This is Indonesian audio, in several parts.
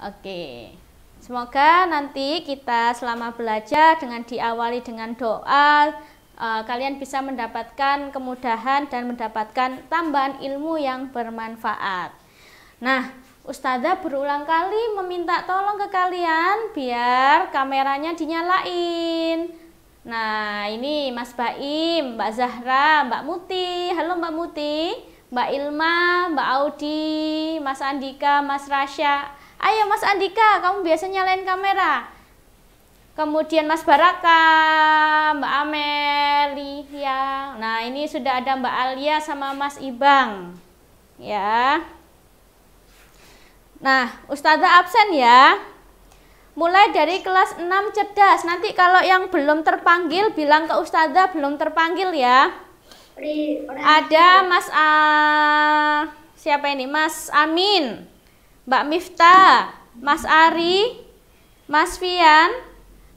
Oke. Semoga nanti kita selama belajar dengan diawali dengan doa, kalian bisa mendapatkan kemudahan dan mendapatkan tambahan ilmu yang bermanfaat. Nah, Ustazah berulang kali meminta tolong ke kalian biar kameranya dinyalain. Nah, ini Mas Baim, Mbak Zahra, Mbak Muti. Halo Mbak Muti, Mbak Ilma, Mbak Audi, Mas Andika, Mas Rasya. Ayo Mas Andika, kamu biasa nyalain kamera. Kemudian Mas Baraka, Mbak Amelia. Nah, ini sudah ada Mbak Alia sama Mas Ibang. Ya. Nah, Ustazah absen ya. Mulai dari kelas 6 cerdas. Nanti kalau yang belum terpanggil bilang ke Ustazah belum terpanggil ya. Ada Mas siapa ini? Mas Amin, Mbak Miftah, Mas Ari, Mas Fian,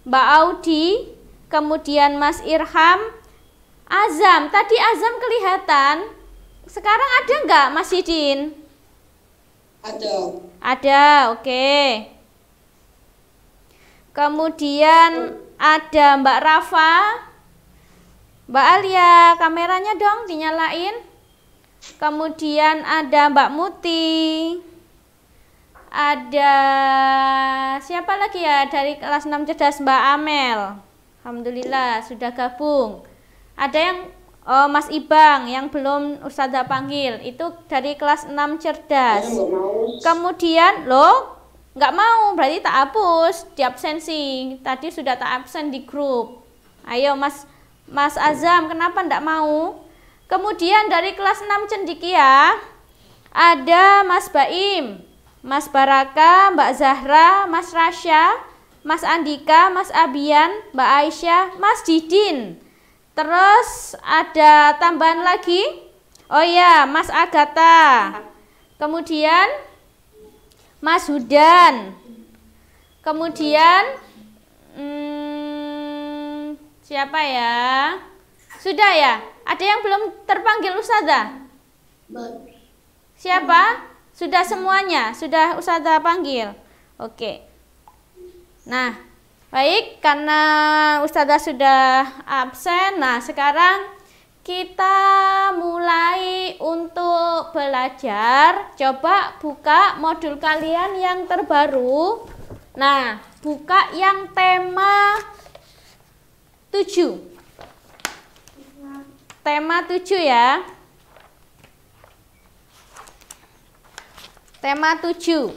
Mbak Audi, kemudian Mas Irham, Azam. Tadi Azam kelihatan. Sekarang ada nggak Mas Yidin? Ada, oke. Kemudian ada Mbak Rafa, Mbak Alia, kameranya dong dinyalain. Kemudian ada Mbak Muti. Ada siapa lagi ya dari kelas 6 cerdas? Mbak Amel. Alhamdulillah sudah gabung. Ada yang Mas Ibang yang belum Ustazah panggil, itu dari kelas 6 cerdas. Kemudian nggak mau, berarti tak hapus di absensi. Tadi sudah tak absen di grup. Ayo Mas Azam, kenapa nggak mau? Kemudian dari kelas 6 cendikia ada Mas Baim, Mas Baraka, Mbak Zahra, Mas Rasya, Mas Andika, Mas Abian, Mbak Aisyah, Mas Didin. Terus ada tambahan lagi. Oh ya, Mas Agatha. Kemudian Mas Hudan. Kemudian siapa ya? Sudah ya? Ada yang belum terpanggil Ustazah? Siapa? Sudah semuanya? Sudah Ustazah panggil? Oke. Nah, baik, karena Ustazah sudah absen. Nah, sekarang kita mulai untuk belajar. Coba buka modul kalian yang terbaru. Nah, buka yang tema 7. Tema 7 ya. Tema 7.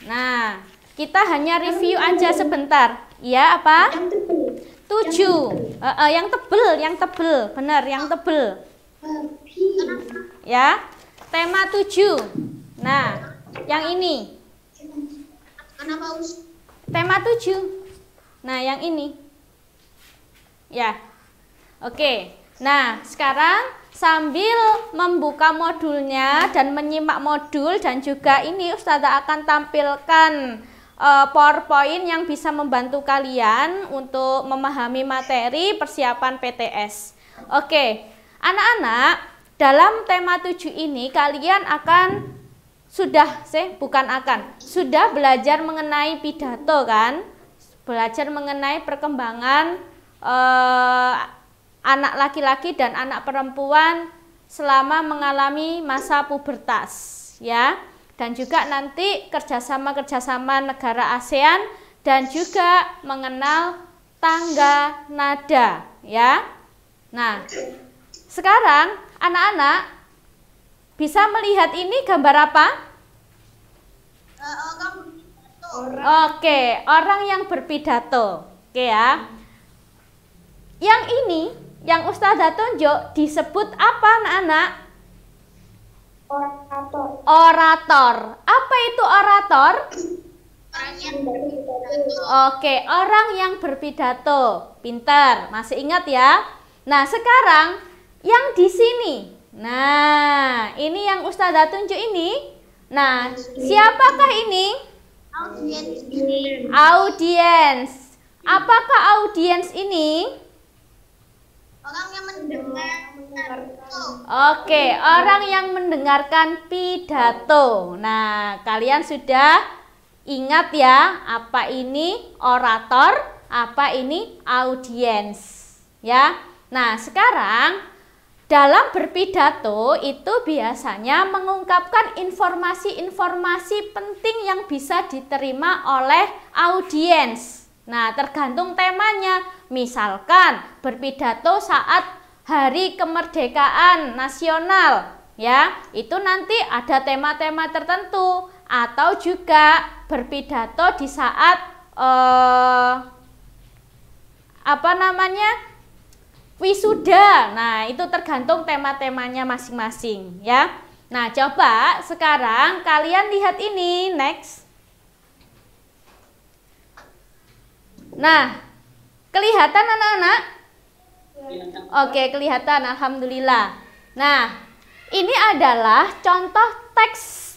Nah, kita hanya review aja sebentar. Ya, apa? 7. Yang tebel. Benar, yang tebel. Ya. Tema 7. Nah, yang ini. Tema 7. Nah, yang ini. Ya. Oke. Nah, sekarang sambil membuka modulnya dan menyimak modul dan juga ini Ustazah akan tampilkan PowerPoint yang bisa membantu kalian untuk memahami materi persiapan PTS. Oke, anak-anak, dalam tema 7 ini kalian sudah belajar mengenai pidato kan? Belajar mengenai perkembangan anak laki-laki dan anak perempuan selama mengalami masa pubertas ya, dan juga nanti kerjasama negara ASEAN dan juga mengenal tangga nada ya. Nah, sekarang anak-anak bisa melihat ini gambar apa? Oke, orang yang berpidato. Oke ya. Yang ini yang Ustazah tunjuk disebut apa anak-anak? Orator. Apa itu orator? Oke, orang yang berpidato. Pintar, masih ingat ya? Nah, sekarang yang di sini. Nah, ini yang Ustazah tunjuk ini. Nah, siapakah ini? Audiens. Apakah audiens ini? Orang yang mendengar. Oke, orang yang mendengarkan pidato. Nah, kalian sudah Ingat ya, apa ini orator, apa ini audiens, ya. Nah, sekarang dalam berpidato itu biasanya mengungkapkan informasi-informasi penting yang bisa diterima oleh audiens. Nah, tergantung temanya. Misalkan berpidato saat Hari Kemerdekaan Nasional, ya, itu nanti ada tema-tema tertentu. Atau juga berpidato di saat wisuda. Nah, itu tergantung tema-temanya masing-masing, ya. Nah, coba sekarang kalian lihat ini, next. Nah, kelihatan anak-anak? Oke, kelihatan, alhamdulillah. Nah, ini adalah contoh teks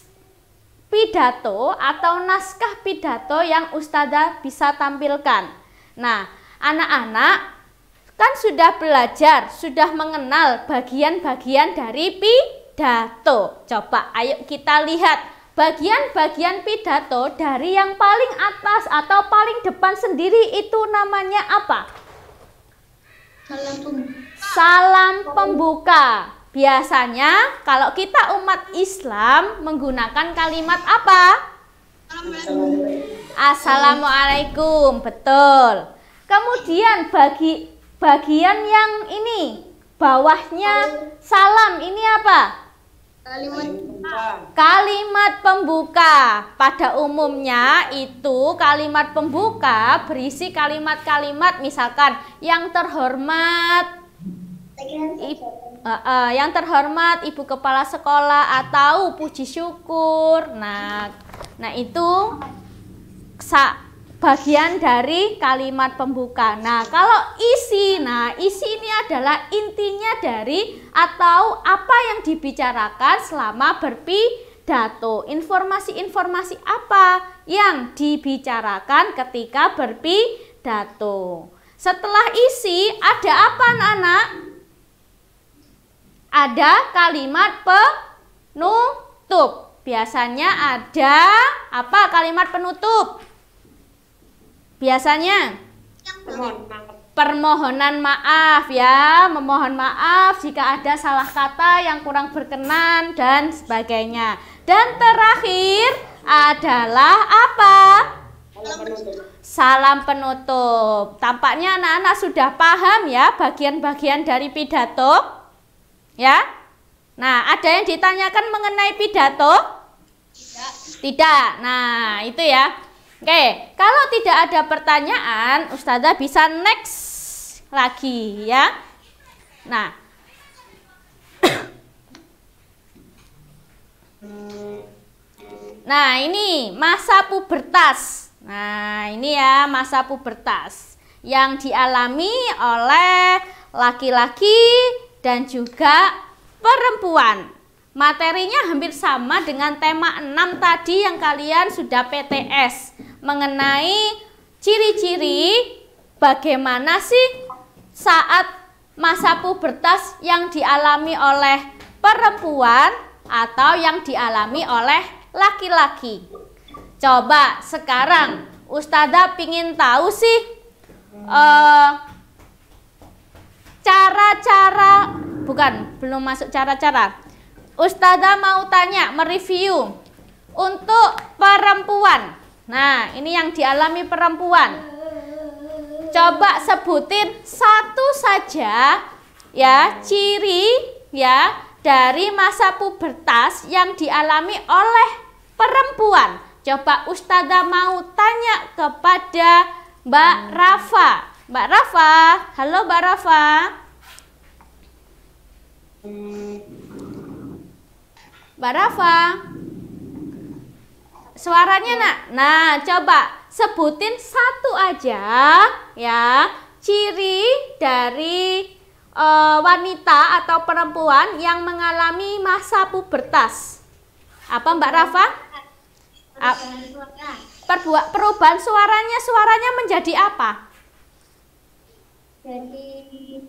pidato atau naskah pidato yang Ustazah bisa tampilkan. Nah, anak-anak kan sudah belajar, sudah mengenal bagian-bagian dari pidato. Coba ayo kita lihat bagian-bagian pidato dari yang paling atas atau paling depan sendiri itu namanya apa? Salam pembuka. Biasanya kalau kita umat Islam menggunakan kalimat apa? Assalamualaikum, betul. Kemudian bagian yang ini, bawahnya salam, ini apa? Kalimat pembuka. Pada umumnya itu kalimat pembuka berisi kalimat-kalimat misalkan yang terhormat, yang terhormat Ibu Kepala Sekolah atau puji syukur. Nah itu bagian dari kalimat pembuka. Nah, kalau isi, isi ini adalah intinya dari atau apa yang dibicarakan selama berpidato. Informasi-informasi apa yang dibicarakan ketika berpidato. Setelah isi, ada apa anak-anak? Ada kalimat penutup. Biasanya ada apa kalimat penutup? Biasanya permohonan maaf, ya, memohon maaf jika ada salah kata yang kurang berkenan dan sebagainya. Dan terakhir adalah apa? Salam penutup. Tampaknya anak-anak sudah paham ya bagian-bagian dari pidato. Ya. Nah, ada yang ditanyakan mengenai pidato? Tidak. Nah, itu ya. Oke, kalau tidak ada pertanyaan, Ustazah bisa next lagi ya. Nah, ini masa pubertas. Nah, ini ya masa pubertas yang dialami oleh laki-laki dan juga perempuan. Materinya hampir sama dengan tema 6 tadi yang kalian sudah PTS. Mengenai ciri-ciri bagaimana sih saat masa pubertas yang dialami oleh perempuan atau yang dialami oleh laki-laki. Coba sekarang Ustazah pingin tahu sih cara-cara, belum masuk cara-cara. Ustazah mau tanya, mereview untuk perempuan. Nah, ini yang dialami perempuan. Coba sebutin satu saja ya ciri ya dari masa pubertas yang dialami oleh perempuan. Coba Ustazah mau tanya kepada Mbak Rafa. Mbak Rafa, halo Mbak Rafa. Mbak Rafa, suaranya nak. Nah, coba sebutin satu aja ya ciri dari wanita atau perempuan yang mengalami masa pubertas. Apa Mbak Rafa? Perubahan suaranya menjadi apa? Jadi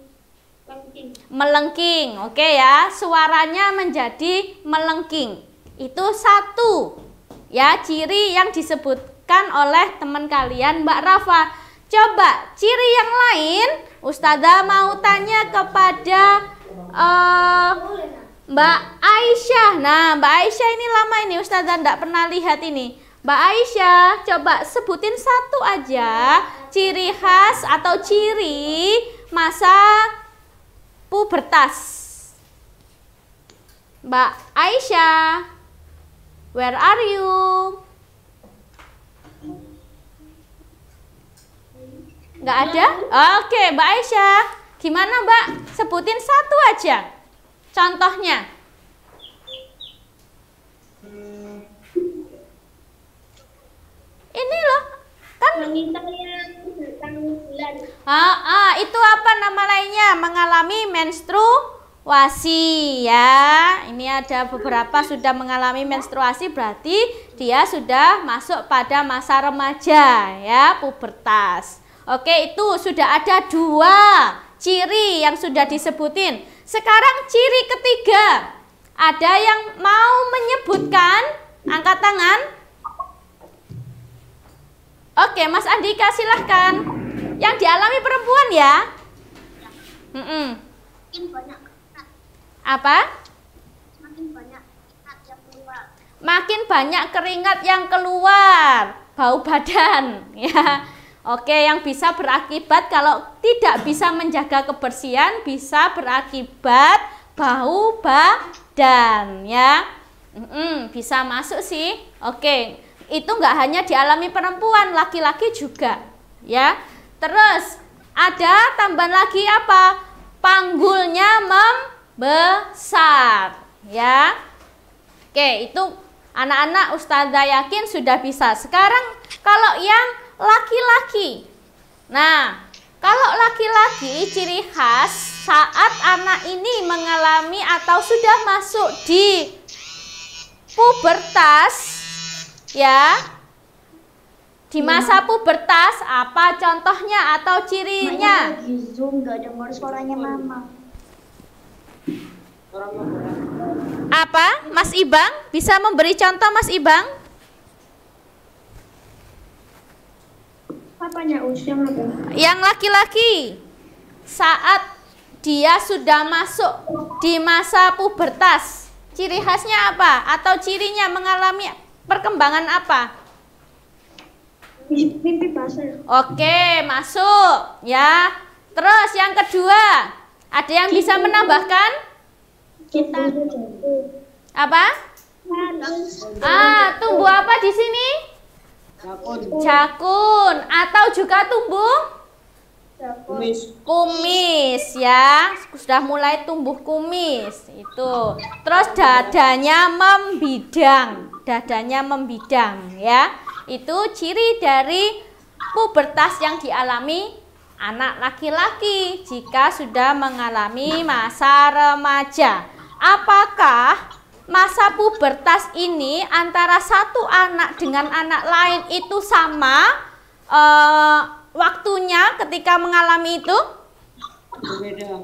melengking. Oke ya, suaranya menjadi melengking. Itu satu ya ciri yang disebut disebutkan oleh teman kalian, Mbak Rafa. Coba ciri yang lain, Ustazah mau tanya kepada Mbak Aisyah. Nah, Mbak Aisyah ini lama ini Ustazah enggak pernah lihat ini. Mbak Aisyah, coba sebutin satu aja ciri khas atau ciri masa pubertas. Mbak Aisyah, where are you? Nggak ada? Oke, Mbak Aisyah. Gimana, Mbak? Sebutin satu aja contohnya. Ini loh, kan Wanita yang datang bulan. itu apa nama lainnya? Mengalami menstruasi ya. Ini ada beberapa sudah mengalami menstruasi, berarti dia sudah masuk pada masa remaja ya, pubertas. Oke, itu sudah ada 2 ciri yang sudah disebutin. Sekarang ciri ketiga. Ada yang mau menyebutkan? Angkat tangan. Oke, Mas Andika silahkan. Yang dialami perempuan ya? Makin banyak keringat. Apa? Makin banyak keringat yang keluar. Makin banyak keringat yang keluar. Bau badan ya. Oke, yang bisa berakibat kalau tidak bisa menjaga kebersihan bisa berakibat bau badan ya. Bisa masuk sih. Oke, itu enggak hanya dialami perempuan, laki-laki juga ya. Terus ada tambahan lagi apa? Panggulnya membesar ya. Oke, itu anak-anak Ustazah yakin sudah bisa. Sekarang kalau yang laki-laki. Nah, kalau laki-laki ciri khas saat anak ini mengalami atau sudah masuk di pubertas ya. Di masa pubertas apa contohnya atau cirinya? Zoom gak dengar suaranya mama. Apa? Mas Ibang bisa memberi contoh, Mas Ibang? Apanya usia apa? Yang laki-laki saat dia sudah masuk di masa pubertas, ciri khasnya apa? Atau cirinya mengalami perkembangan apa? Mimpi basah. Oke, masuk ya. Terus yang kedua, ada yang bisa menambahkan? Kita Apa? Tumbuh apa di sini? Jakun atau juga tumbuh kumis ya, sudah mulai tumbuh kumis itu. Terus dadanya membidang ya. Itu ciri dari pubertas yang dialami anak laki-laki jika sudah mengalami masa remaja. Apakah masa pubertas ini antara satu anak dengan anak lain itu sama waktunya ketika mengalami itu?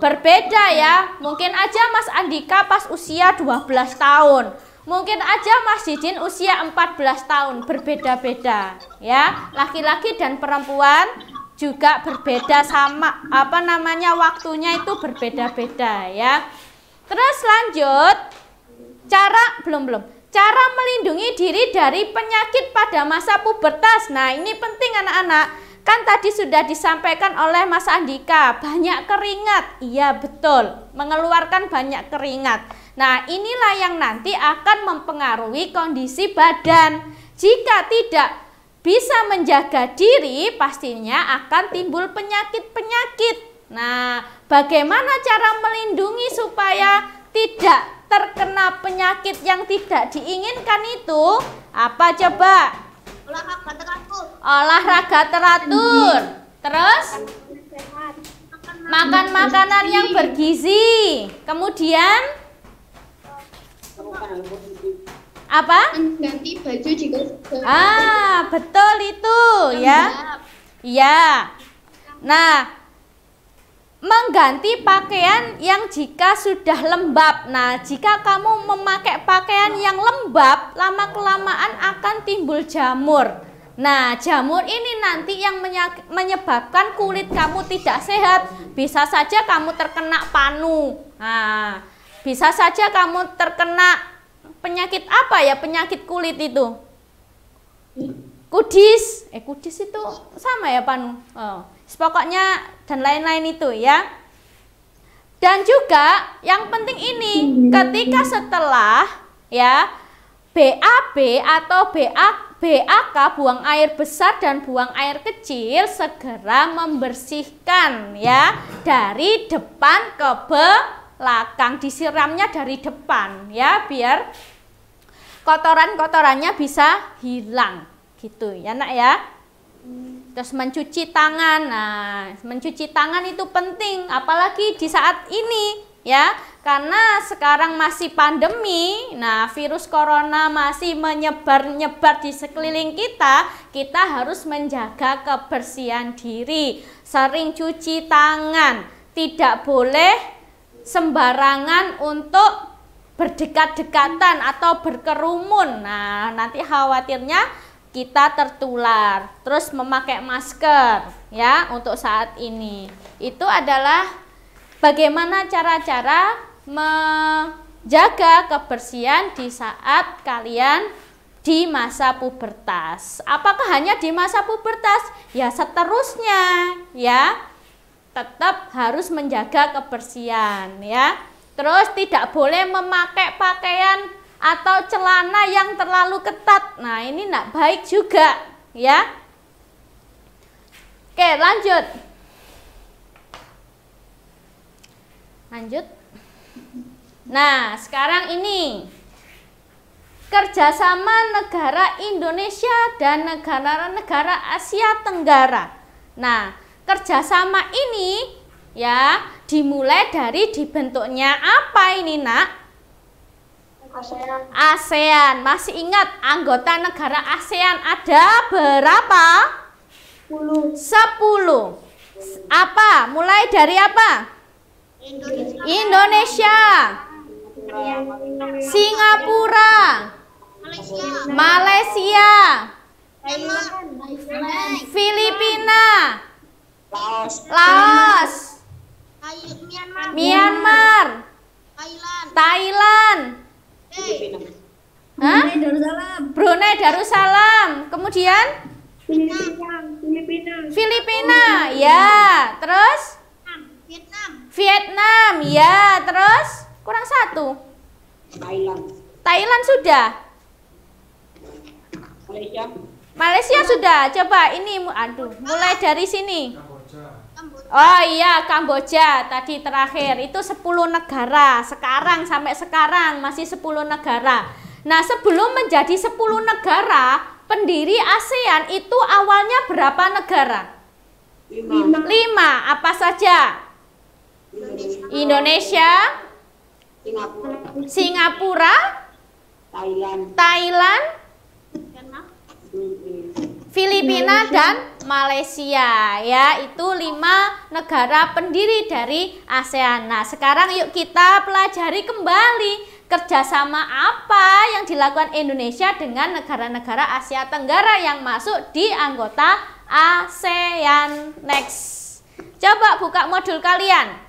Berbeda ya. Mungkin aja Mas Andika pas usia 12 tahun. Mungkin aja Mas Didin usia 14 tahun. Berbeda-beda ya. Laki-laki dan perempuan juga berbeda sama waktunya itu berbeda-beda ya. Terus lanjut. Cara melindungi diri dari penyakit pada masa pubertas. Nah, ini penting anak-anak. Kan tadi sudah disampaikan oleh Mas Andika, banyak keringat. Iya, betul. Mengeluarkan banyak keringat. Nah, inilah yang nanti akan mempengaruhi kondisi badan. Jika tidak bisa menjaga diri, pastinya akan timbul penyakit-penyakit. Nah, bagaimana cara melindungi supaya tidak terkena penyakit yang tidak diinginkan itu? Apa coba? olahraga teratur. Olahraga teratur. Terus makan makanan yang bergizi. Kemudian apa? Ganti baju jika Betul itu ya. Iya. Nah, mengganti pakaian yang jika sudah lembab. Nah, jika kamu memakai pakaian yang lembab, lama-kelamaan akan timbul jamur. Nah, jamur ini nanti yang menyebabkan kulit kamu tidak sehat. Bisa saja kamu terkena panu. Nah, bisa saja kamu terkena penyakit apa ya? Penyakit kulit itu. Kudis. Kudis itu sama ya panu. Pokoknya dan lain-lain itu ya. Dan juga yang penting ini ketika setelah ya BAB atau BAK buang air besar dan buang air kecil segera membersihkan ya dari depan ke belakang, disiramnya dari depan ya biar kotoran-kotorannya bisa hilang gitu ya nak ya. Terus mencuci tangan. Nah, mencuci tangan itu penting apalagi di saat ini ya, karena sekarang masih pandemi. Nah, virus corona masih menyebar-nyebar di sekeliling kita. Kita harus menjaga kebersihan diri, sering cuci tangan, tidak boleh sembarangan untuk berdekat-dekatan atau berkerumun. Nah, nanti khawatirnya kita tertular. Terus memakai masker ya untuk saat ini. Itu adalah bagaimana cara-cara menjaga kebersihan di saat kalian di masa pubertas. Apakah hanya di masa pubertas? Ya seterusnya ya. Tetap harus menjaga kebersihan ya. Terus tidak boleh memakai pakaian atau celana yang terlalu ketat. Nah, ini enggak baik juga ya. Oke, lanjut. Nah, sekarang ini kerjasama negara Indonesia dan negara-negara Asia Tenggara. Nah, kerjasama ini ya dimulai dari dibentuknya apa ini nak? ASEAN. Masih ingat anggota negara ASEAN ada berapa? 10. Apa? Mulai dari apa? Indonesia, Singapura, Malaysia, Filipina, Laos, Myanmar, Thailand, Brunei Darussalam, kemudian Filipina, ya, terus Vietnam, ya, terus kurang satu. Thailand sudah. Malaysia sudah. Coba ini, aduh, mulai dari sini. Oh iya, Kamboja tadi terakhir itu 10 negara. Sekarang sampai sekarang masih 10 negara. Nah, sebelum menjadi 10 negara, pendiri ASEAN itu awalnya berapa negara? 5. Apa saja? Indonesia, Singapura, Thailand, Filipina dan Malaysia ya, itu 5 negara pendiri dari ASEAN. Nah, sekarang yuk kita pelajari kembali kerjasama apa yang dilakukan Indonesia dengan negara-negara Asia Tenggara yang masuk di anggota ASEAN. Next, coba buka modul kalian.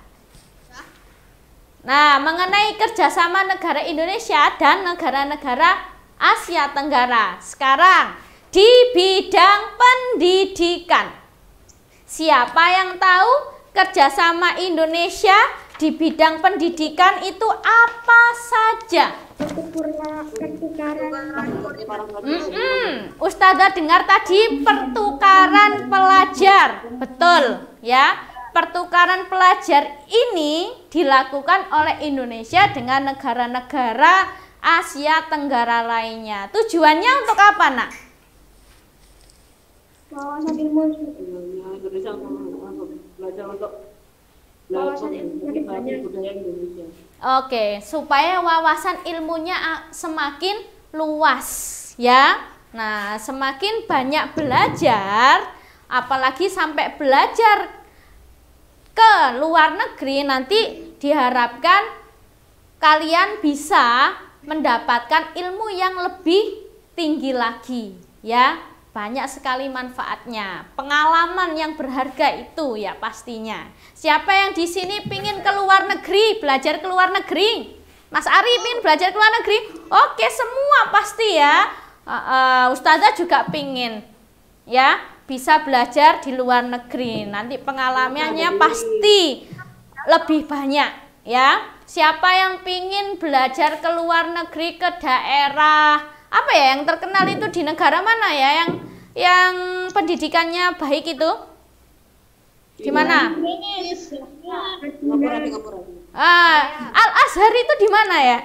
Nah, mengenai kerjasama negara Indonesia dan negara-negara Asia Tenggara. Sekarang di bidang pendidikan, siapa yang tahu kerjasama Indonesia di bidang pendidikan itu apa saja? Ustazah dengar tadi pertukaran pelajar, betul ya. Pertukaran pelajar ini dilakukan oleh Indonesia dengan negara-negara Asia Tenggara lainnya. Tujuannya untuk apa, nak? Wawasan ilmu. Oke, supaya wawasan ilmunya semakin luas ya. Nah, semakin banyak belajar, apalagi sampai belajar ke luar negeri, nanti diharapkan kalian bisa mendapatkan ilmu yang lebih tinggi lagi ya. banyak sekali manfaatnya. Pengalaman yang berharga itu ya pastinya. Siapa yang di sini pingin ke luar negeri, belajar ke luar negeri? Mas Ari pingin belajar ke luar negeri? Oke, semua pasti ya. Ustazah juga pingin ya bisa belajar di luar negeri. Nanti pengalamannya pasti lebih banyak ya. Siapa yang pingin belajar ke luar negeri, ke daerah apa ya yang terkenal itu di negara mana ya yang pendidikannya baik itu? Di mana? Al Azhar itu di mana ya?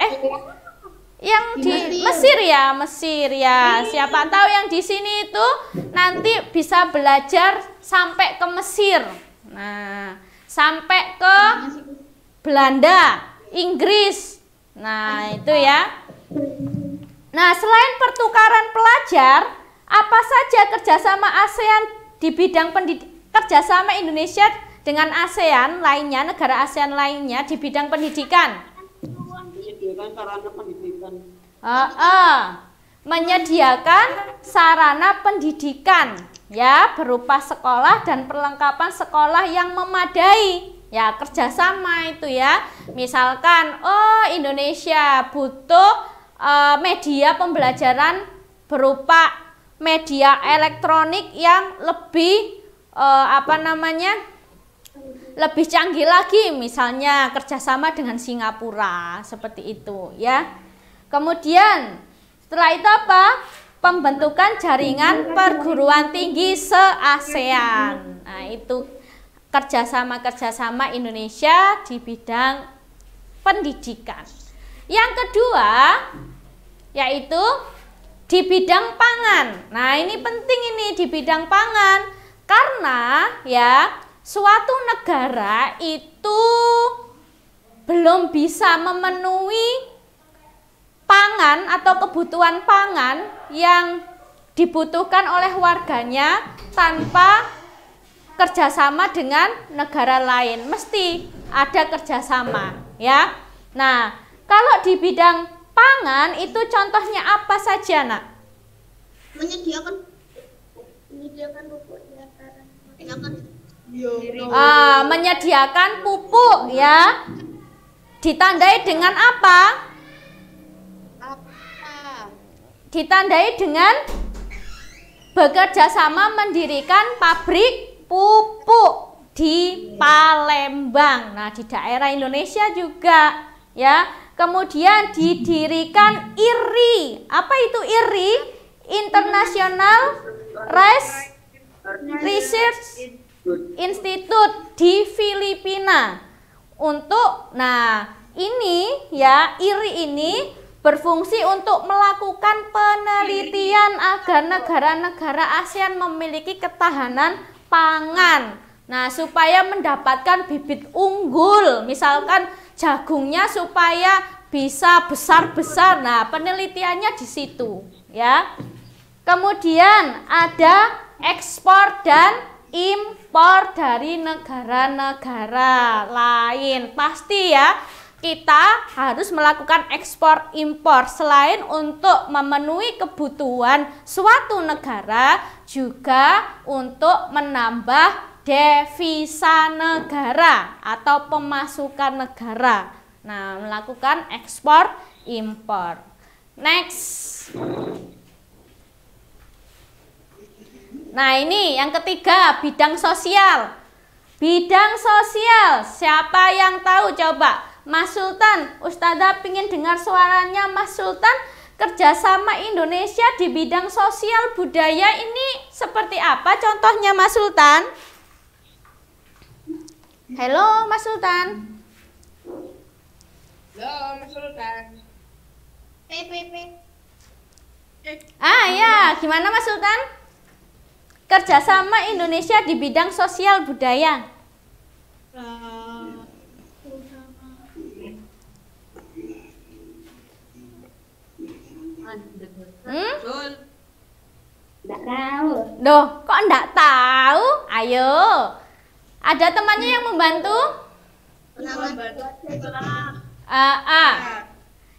Yang di Mesir ya, Mesir ya. Siapa tahu yang di sini itu nanti bisa belajar sampai ke Mesir. Nah, sampai ke Belanda, Inggris. Nah, itu ya. Nah, selain pertukaran pelajar, apa saja kerjasama ASEAN di bidang kerjasama Indonesia dengan ASEAN lainnya, negara ASEAN lainnya di bidang pendidikan? Menyediakan sarana pendidikan. Menyediakan sarana pendidikan, ya, berupa sekolah dan perlengkapan sekolah yang memadai. Ya, kerjasama itu ya. Misalkan, Indonesia butuh media pembelajaran berupa media elektronik yang lebih lebih canggih lagi, misalnya kerjasama dengan Singapura seperti itu ya. Kemudian setelah itu apa? Pembentukan jaringan perguruan tinggi se-ASEAN. Nah, itu kerjasama Indonesia di bidang pendidikan. Yang kedua yaitu di bidang pangan. Nah, ini penting ini di bidang pangan karena ya suatu negara itu belum bisa memenuhi pangan atau kebutuhan pangan yang dibutuhkan oleh warganya tanpa kerjasama dengan negara lain. Mesti ada kerjasama ya. Nah, kalau di bidang pangan itu contohnya apa saja, Nak? Menyediakan pupuk ya. Ditandai dengan apa? Ditandai dengan bekerja sama mendirikan pabrik pupuk di Palembang. Nah, di daerah Indonesia juga ya. Kemudian didirikan IRI. Apa itu IRI? International Rice Research Institute di Filipina. Ini ya, IRI ini berfungsi untuk melakukan penelitian agar negara-negara ASEAN memiliki ketahanan pangan. Nah, supaya mendapatkan bibit unggul, misalkan jagungnya supaya bisa besar-besar. Nah, penelitiannya di situ, ya. Kemudian ada ekspor dan impor dari negara-negara lain. Pasti ya, kita harus melakukan ekspor impor selain untuk memenuhi kebutuhan suatu negara, juga untuk menambah devisa negara atau pemasukan negara. Nah, melakukan ekspor impor. Next. Nah, ini yang ketiga, bidang sosial. Bidang sosial, siapa yang tahu coba? Mas Sultan, Ustazah pingin dengar suaranya Mas Sultan. Kerjasama Indonesia di bidang sosial budaya ini seperti apa contohnya, Mas Sultan? Halo Mas Sultan. Halo Mas Sultan. Ya, gimana Mas Sultan? Kerjasama Indonesia di bidang sosial budaya. Enggak tahu. Loh, kok enggak tahu? Ayo. Ada temannya yang membantu?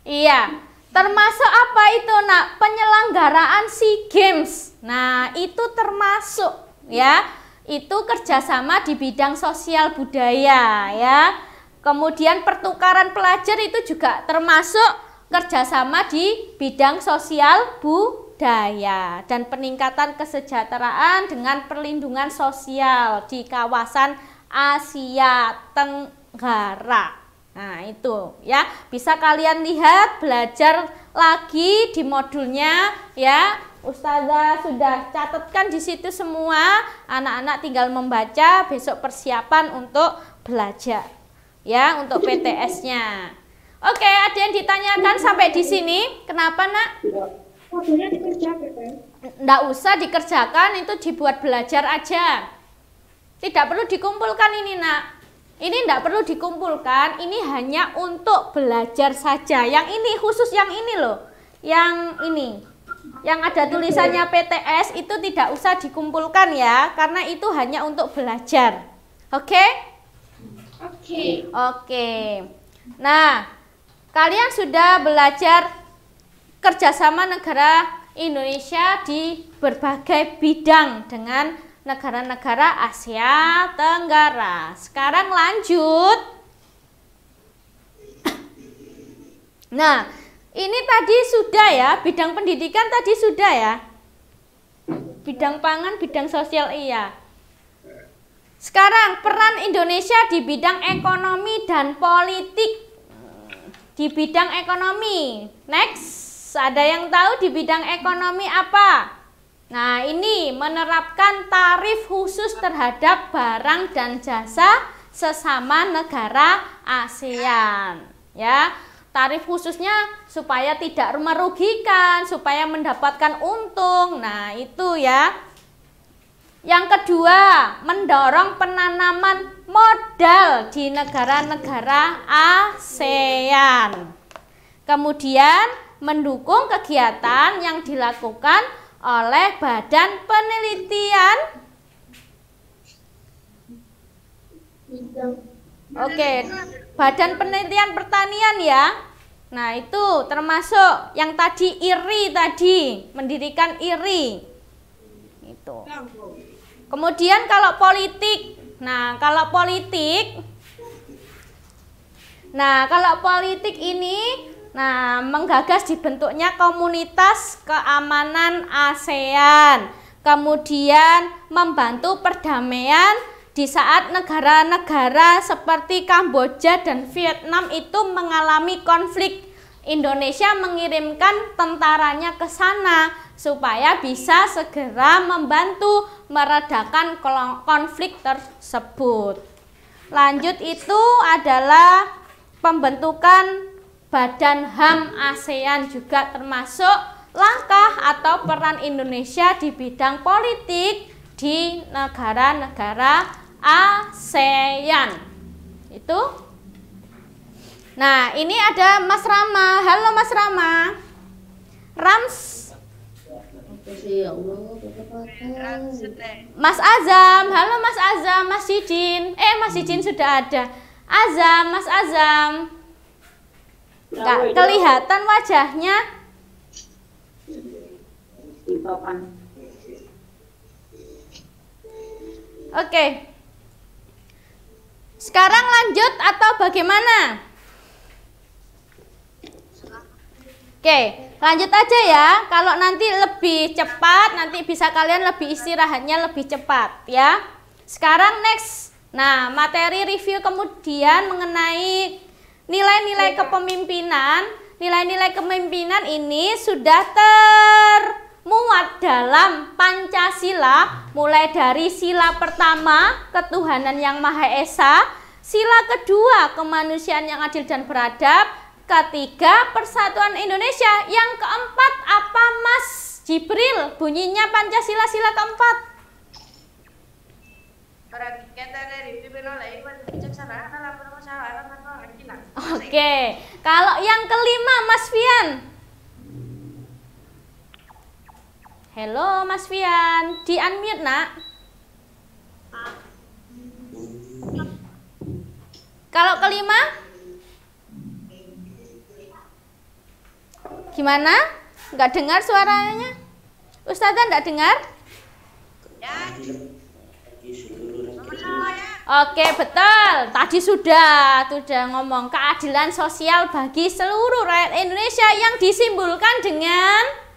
Iya. Termasuk apa itu, Nak? Penyelenggaraan SEA Games. Nah, itu termasuk ya. Itu kerjasama di bidang sosial budaya ya. Kemudian pertukaran pelajar itu juga termasuk kerjasama di bidang sosial budaya dan peningkatan kesejahteraan dengan perlindungan sosial di kawasan Asia Tenggara. Nah itu ya, bisa kalian lihat, belajar lagi di modulnya ya. Ustazah sudah catatkan di situ semua, anak-anak tinggal membaca, besok persiapan untuk belajar ya, untuk PTS-nya. Oke, ada yang ditanyakan sampai di sini? Kenapa, Nak? Modulnya dikerjakan. Nggak usah dikerjakan, itu dibuat belajar aja. Tidak perlu dikumpulkan ini, Nak. Ini nggak perlu dikumpulkan, ini hanya untuk belajar saja. Yang ini, khusus yang ini loh. Yang ini. Yang ada tulisannya PTS itu tidak usah dikumpulkan ya, karena itu hanya untuk belajar. Oke? Oke. Nah, kalian sudah belajar kerjasama negara Indonesia di berbagai bidang dengan negara-negara Asia Tenggara. Sekarang lanjut. Nah, ini tadi sudah ya, bidang pendidikan tadi sudah ya. Bidang pangan, bidang sosial iya. Sekarang peran Indonesia di bidang ekonomi dan politik. Di bidang ekonomi. Next, ada yang tahu di bidang ekonomi apa? Nah, ini menerapkan tarif khusus terhadap barang dan jasa sesama negara ASEAN. Ya, tarif khususnya supaya tidak merugikan, supaya mendapatkan untung. Nah, itu ya. Yang kedua, mendorong penanaman modal di negara-negara ASEAN. Kemudian, mendukung kegiatan yang dilakukan oleh Badan Penelitian. Oke, Badan Penelitian Pertanian ya. Nah, itu termasuk yang tadi IRI tadi, mendirikan IRI. Itu. Kemudian kalau politik. Nah, kalau politik ini menggagas dibentuknya komunitas keamanan ASEAN. Kemudian membantu perdamaian di saat negara-negara seperti Kamboja dan Vietnam itu mengalami konflik. Indonesia mengirimkan tentaranya ke sana supaya bisa segera membantu meredakan konflik tersebut. Lanjut itu adalah pembentukan Badan HAM ASEAN, juga termasuk langkah atau peran Indonesia di bidang politik di negara-negara ASEAN. Itu. Nah, ini ada Mas Rama. Halo Mas Rama. Rams. Mas Azam. Halo Mas Azam. Mas Didin. Mas Didin sudah ada. Azam, Mas Azam. Nggak kelihatan wajahnya. Oke. Sekarang lanjut atau bagaimana? Oke, lanjut aja ya. Kalau nanti lebih cepat, nanti bisa kalian lebih istirahatnya lebih cepat ya. Sekarang next. Nah, materi review kemudian mengenai nilai-nilai kepemimpinan. Nilai-nilai kepemimpinan ini sudah termuat dalam Pancasila, mulai dari sila pertama, ketuhanan yang Maha Esa, sila kedua, kemanusiaan yang adil dan beradab, ketiga, persatuan Indonesia, yang keempat apa Mas Jibril? Bunyinya Pancasila sila keempat. Oke, kalau yang kelima Mas Fian. Halo Mas Fian, di unmute nak. Kalau kelima? Gimana? Nggak dengar suaranya? Ustazah nggak dengar? Oke, betul. Tadi sudah ngomong keadilan sosial bagi seluruh rakyat Indonesia yang disimbolkan dengan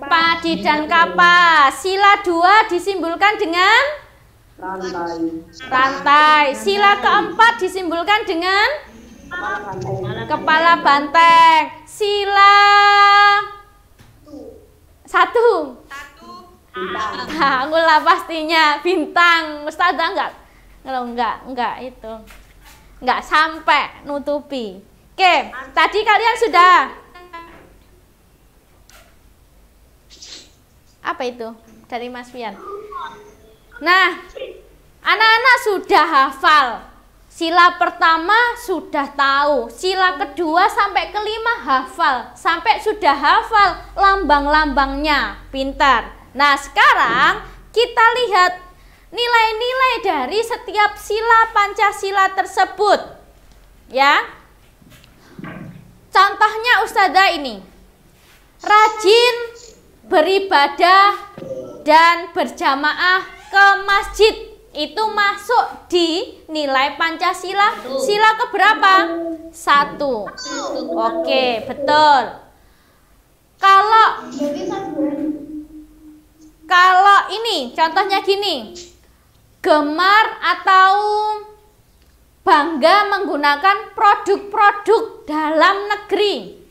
padi dan kapas. Sila 2 disimbolkan dengan rantai. Sila keempat disimbolkan dengan kepala banteng. Sila 1 lah pastinya bintang. Ustazah enggak itu. Enggak sampai nutupi. Oke, tadi kalian sudah apa itu dari Mas Fian? Nah, anak-anak sudah hafal. Sila pertama sudah tahu, sila kedua sampai kelima hafal, sampai sudah hafal lambang-lambangnya, pintar. Nah, sekarang kita lihat nilai-nilai dari setiap sila Pancasila tersebut. Ya. Contohnya Ustazah ini. Rajin beribadah dan berjamaah ke masjid. Itu masuk di nilai Pancasila. Sila keberapa? 1. Oke, betul. Kalau ini contohnya gini. Gemar atau bangga menggunakan produk-produk dalam negeri.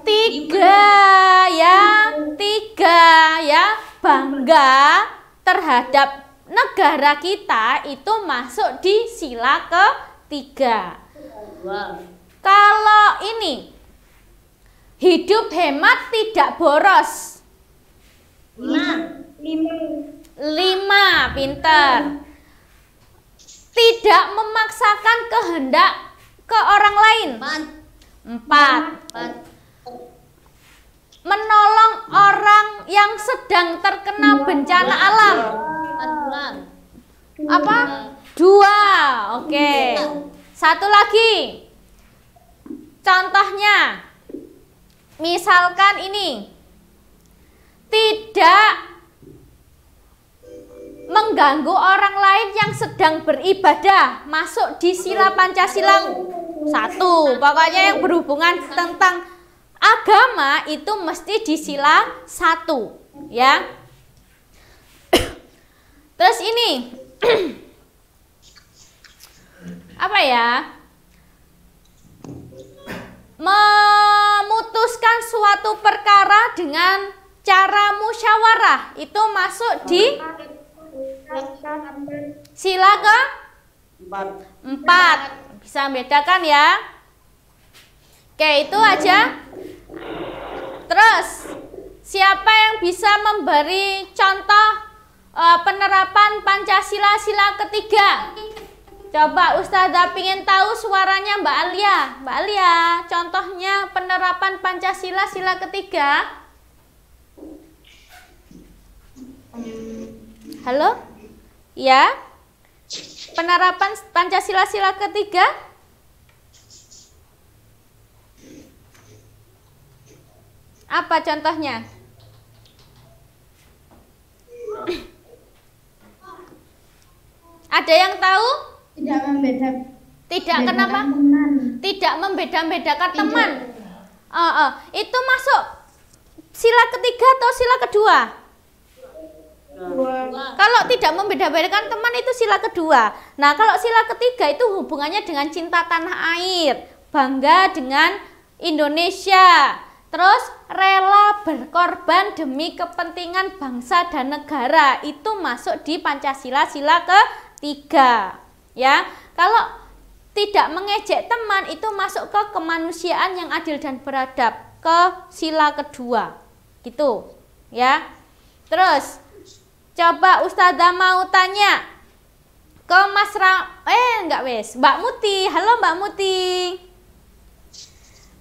3 ya, bangga terhadap negara kita itu masuk di sila ke-3. Kalau ini hidup hemat tidak boros. 5, pinter. Tidak memaksakan kehendak ke orang lain. 4. Menolong orang yang sedang terkena bencana alam. Apa? 2. Oke. 1 lagi. Contohnya, misalkan ini. Tidak mengganggu orang lain yang sedang beribadah. Masuk di sila Pancasila 1. Pokoknya yang berhubungan tentang agama itu mesti di sila 1, ya. Terus ini apa ya? Memutuskan suatu perkara dengan cara musyawarah itu masuk di sila ke-4. Bisa bedakan ya? Oke, itu aja. Terus, siapa yang bisa memberi contoh penerapan Pancasila sila ke-3? Coba Ustazah pingin tahu suaranya Mbak Alia. Mbak Alia, contohnya penerapan Pancasila sila ke-3. Halo? Ya? Penerapan Pancasila sila ke-3? Apa contohnya? Ada yang tahu? Tidak kenapa? Tidak membeda-bedakan teman. Itu masuk sila ke-3 atau sila ke-2? Kalau tidak membeda-bedakan teman itu sila ke-2. Nah, kalau sila ke-3 itu hubungannya dengan cinta tanah air, bangga dengan Indonesia, terus rela berkorban demi kepentingan bangsa dan negara. Itu masuk di Pancasila sila ke-3. Ya, kalau tidak mengejek teman itu masuk ke kemanusiaan yang adil dan beradab, ke sila ke-2. Gitu, ya. Terus coba Ustazah mau tanya ke Mas Mbak Muti. Halo Mbak Muti.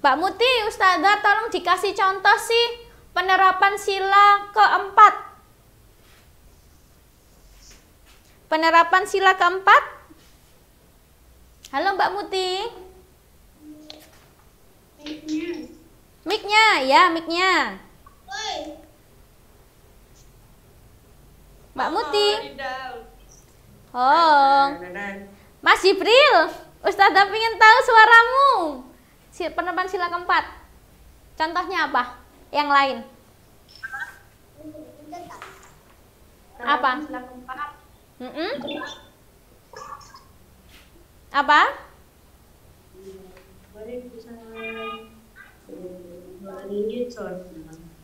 Mbak Muti, Ustazah tolong dikasih contoh sih penerapan sila ke-4. penerapan sila keempat? Halo Mbak Muti. Mic-nya, ya mic-nya. Mbak Muti. Oh. Mas Jibril, Ustazah pengen tahu suaramu. Penerapan sila keempat. Contohnya apa? Yang lain. Apa? Apa?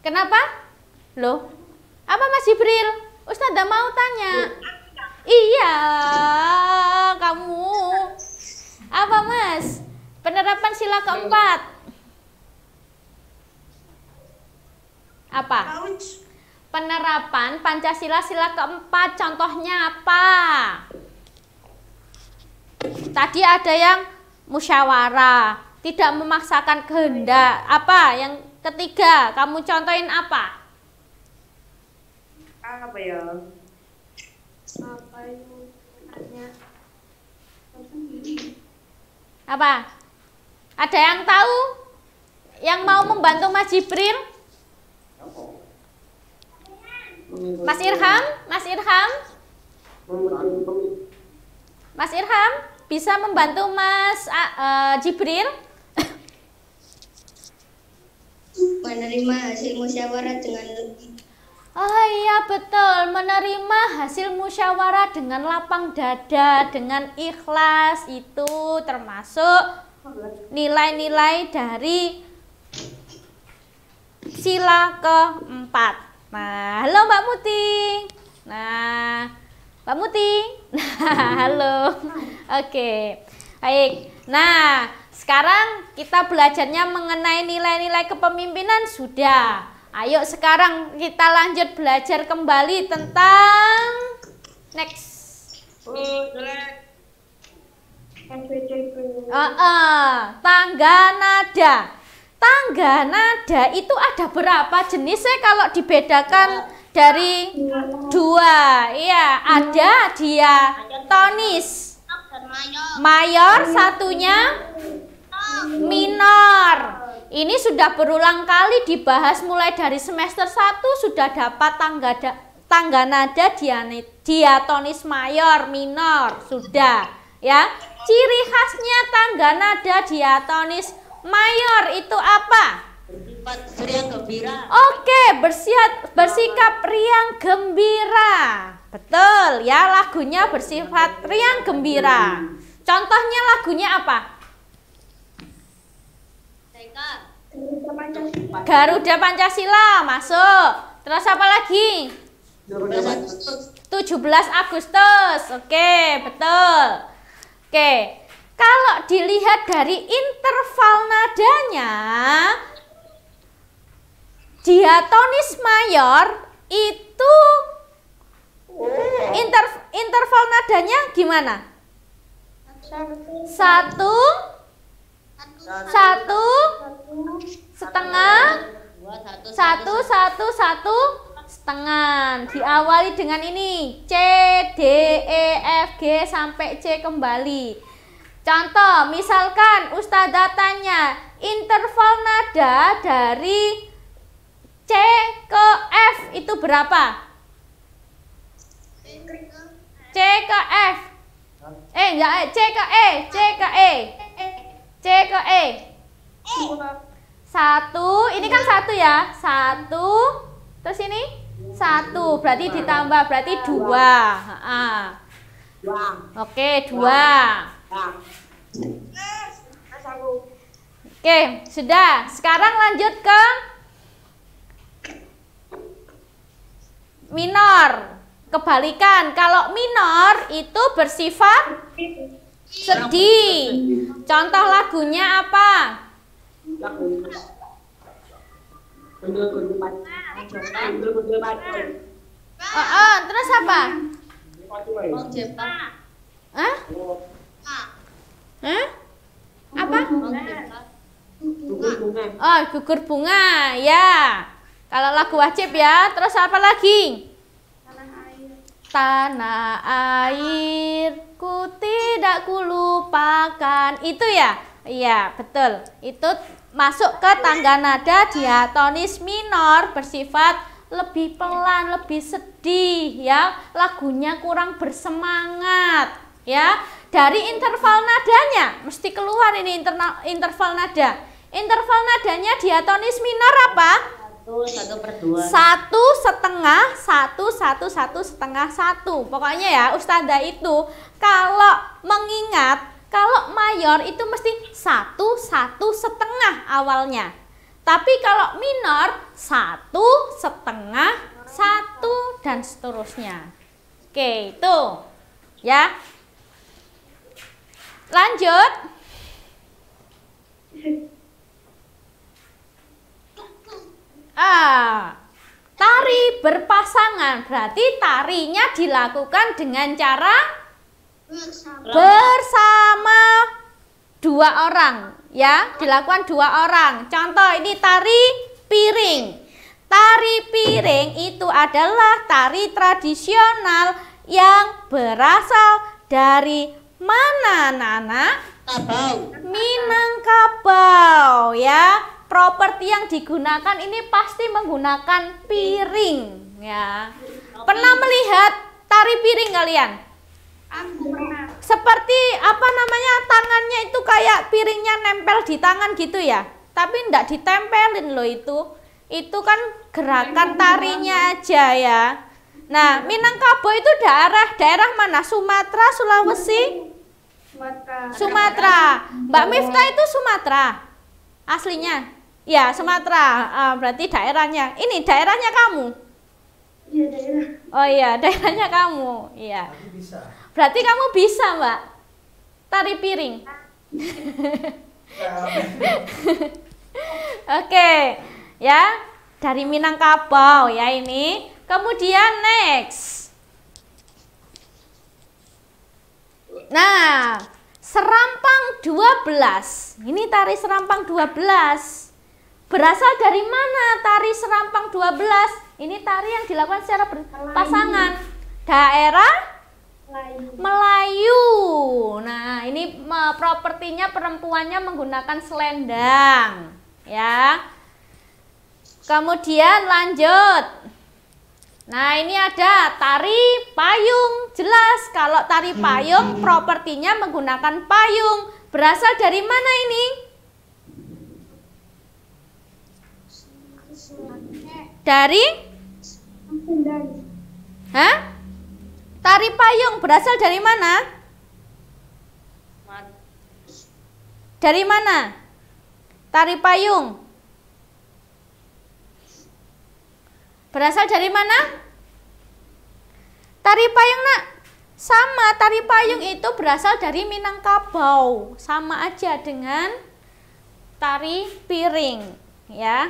Kenapa? Loh? Apa Mas Jibril? Ustazah mau tanya. Iya, kamu. Apa Mas? Penerapan sila keempat. Apa? Penerapan Pancasila sila keempat, contohnya apa? Tadi ada yang musyawarah, tidak memaksakan kehendak. Apa? Yang ketiga, kamu contohin apa? Apa ya? Apa itu? Apa? Ada yang tahu? Yang mau membantu Mas Jibril? Mas Irham? Mas Irham? Mas Irham? Bisa membantu Mas Jibril? Menerima hasil musyawarah dengan lebih. Oh iya betul, menerima hasil musyawarah dengan lapang dada, dengan ikhlas, itu termasuk nilai-nilai dari sila keempat. Nah, halo Mbak Muti. Nah, Mbak Muti. Nah, halo. Oke, baik. Nah, sekarang kita belajarnya mengenai nilai-nilai kepemimpinan sudah. Ayo sekarang kita lanjut belajar kembali tentang next. Tangga nada. Tangga nada itu ada berapa jenisnya kalau dibedakan dari dua? Iya, ada diatonis mayor, satunya minor. Ini sudah berulang kali dibahas mulai dari semester 1 sudah dapat tangga nada diatonis mayor, minor, sudah ya. Ciri khasnya tangga nada diatonis mayor itu apa? Bersifat riang gembira. Oke, bersikap riang gembira. Betul ya, lagunya bersifat riang gembira. Contohnya lagunya apa? Garuda Pancasila masuk. Terus apa lagi? 17 Agustus. Oke, betul. Oke. Kalau dilihat dari interval nadanya, diatonis mayor itu interval nadanya gimana? Satu setengah, satu setengah. Diawali dengan ini C, D, E, F, G sampai C kembali. Contoh, misalkan Ustazah tanya interval nada dari C ke F itu berapa? C ke F. Enggak, C ke E, C ke E. C ke E. Satu, ini kan satu ya. Satu, terus ini satu, berarti ditambah, berarti dua. Oke, dua. Oke, sudah. Sekarang lanjut ke minor. Kebalikan, kalau minor itu bersifat sedih. Contoh lagunya apa? Terus apa? Hah? Apa? Oh, gugur bunga, ya. Kalau lagu wajib ya. Terus apa lagi? tanah airku tidak kulupakan. Itu ya? Iya, betul. Itu masuk ke tangga nada diatonis minor, bersifat lebih pelan, lebih sedih ya. Lagunya kurang bersemangat ya. Dari interval nadanya mesti keluar ini interval nada. Interval nadanya diatonis minor apa? 1/2. 1/2, 1/1, 1/1, 1. Pokoknya ya Ustazah itu kalau mengingat, kalau mayor itu mesti 1/1 awalnya. Tapi kalau minor 1/2, 1 dan seterusnya. Oke, itu ya. Lanjut. Tari berpasangan berarti tarinya dilakukan dengan cara bersama 2 orang ya, dilakukan 2 orang. Contoh ini tari piring. Tari piring itu adalah tari tradisional yang berasal dari mana, Nana? Kabau. Minangkabau ya. Properti yang digunakan ini pasti menggunakan piring ya. Pernah melihat tari piring kalian? Aku pernah. Seperti apa namanya, tangannya itu kayak piringnya nempel di tangan gitu ya. Tapi enggak ditempelin loh itu. Itu kan gerakan tarinya aja ya. Nah, Minangkabau itu daerah mana? Sumatera, Sulawesi? Sumatera. Mbak Miftah itu Sumatera aslinya? Ya, Sumatera. Berarti daerahnya. Ini daerahnya kamu? Iya, daerah. Oh iya, daerahnya kamu. Iya. Berarti kamu bisa, Mbak, tari piring. Oke, ya. Dari Minangkabau ya ini. Kemudian next. Nah, serampang 12. Ini tari serampang 12. Berasal dari mana tari serampang 12? Ini tari yang dilakukan secara berpasangan. Daerah Melayu. Nah, ini propertinya perempuannya menggunakan selendang, ya. Kemudian lanjut. Nah, ini ada tari payung. Jelas kalau tari payung propertinya menggunakan payung. Berasal dari mana ini? Dari? Hah? Tari payung berasal dari mana? Dari mana? Tari payung berasal dari mana? Tari payung, Nak. Sama, tari payung itu berasal dari Minangkabau. Sama aja dengan tari piring, ya.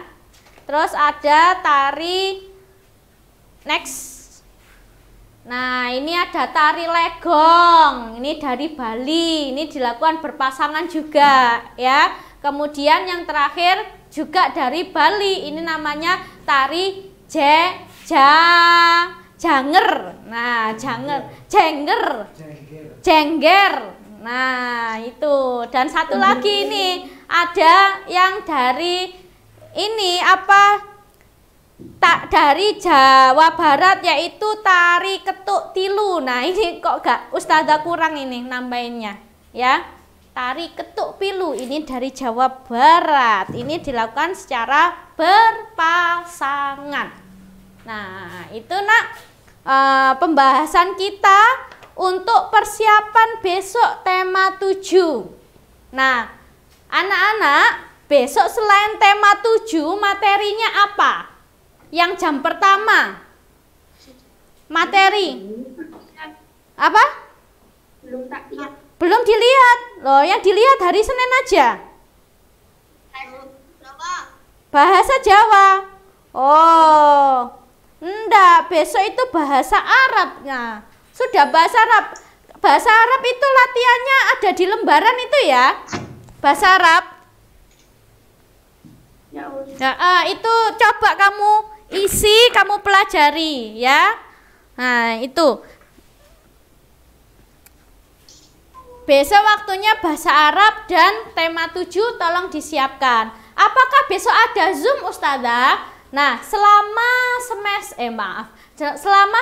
Terus ada tari next. Nah, ini ada tari legong. Ini dari Bali. Ini dilakukan berpasangan juga, ya. Kemudian yang terakhir juga dari Bali. Ini namanya tari janger. Nah, jengger. Nah, itu. Dan satu lagi ini ada yang dari ini apa? Dari Jawa Barat, yaitu tari ketuk tilu. Nah, ini kok gak Ustazah kurang ini nambahinnya, ya. Tari ketuk pilu ini dari Jawa Barat. Ini dilakukan secara berpasangan. Nah, itu, Nak, pembahasan kita untuk persiapan besok tema 7. Nah, anak-anak, besok selain tema 7, materinya apa? Yang jam pertama materi apa? Belum dilihat loh, yang dilihat hari Senin aja. Bahasa Jawa. Oh, enggak, besok itu bahasa Arab. Nah, sudah bahasa Arab. Bahasa Arab itu latihannya ada di lembaran itu ya. Bahasa Arab. Nah, itu coba kamu isi, kamu pelajari ya. Nah, itu. Besok waktunya bahasa Arab dan tema 7 tolong disiapkan. Apakah besok ada Zoom, Ustazah? Nah, selama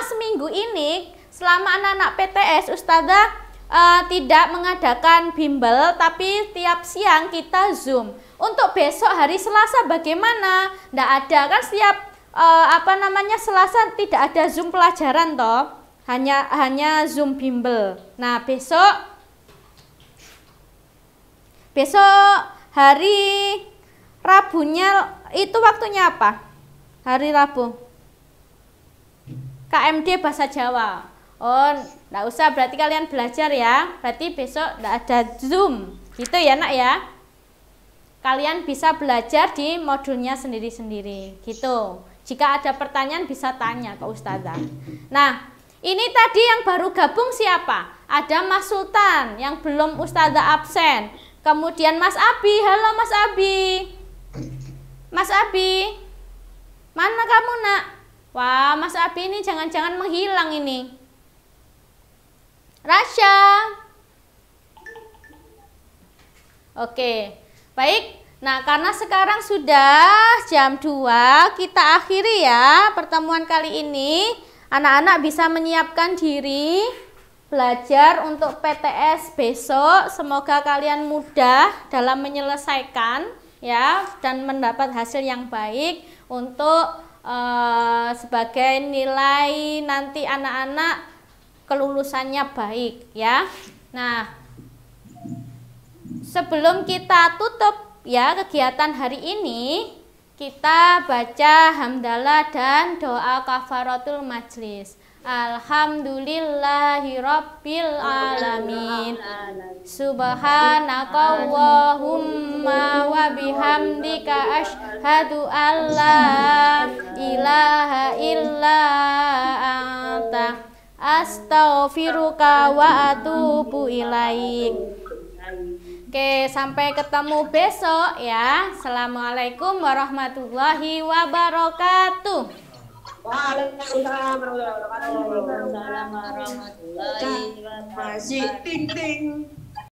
seminggu ini, selama anak-anak PTS, Ustazah tidak mengadakan bimbel, tapi tiap siang kita Zoom. Untuk besok hari Selasa bagaimana? Nggak ada kan, setiap Selasa tidak ada Zoom pelajaran toh. Hanya Zoom bimbel. Nah, besok hari Rabunya itu waktunya apa? Hari Rabu. KMD Bahasa Jawa. Oh, enggak usah, berarti kalian belajar ya. Berarti besok enggak ada Zoom. Gitu ya, Nak ya. Kalian bisa belajar di modulnya sendiri-sendiri. Gitu. Jika ada pertanyaan bisa tanya ke Ustazah. Nah, ini tadi yang baru gabung siapa? Ada Mas Sultan yang belum Ustazah absen. Kemudian Mas Abi, halo Mas Abi. Mas Abi, mana kamu nak? Wah, Mas Abi ini jangan-jangan menghilang ini. Rasya. Oke, baik. Nah, karena sekarang sudah jam 2, kita akhiri ya pertemuan kali ini. Anak-anak bisa menyiapkan diri belajar untuk PTS besok. Semoga kalian mudah dalam menyelesaikan ya, dan mendapat hasil yang baik untuk sebagai nilai nanti anak-anak kelulusannya baik ya. Nah, sebelum kita tutup ya kegiatan hari ini, kita baca hamdalah dan doa kafaratul majlis. Alhamdulillahirabbil alamin. Subhanakallahumma wa bihamdika asyhadu alla ilaha illa anta astaghfiruka wa atubu ilaik. Oke, sampai ketemu besok ya. Assalamualaikum warahmatullahi wabarakatuh. Waalaikumsalam warahmatullahi wabarakatuh. Masih ting ting.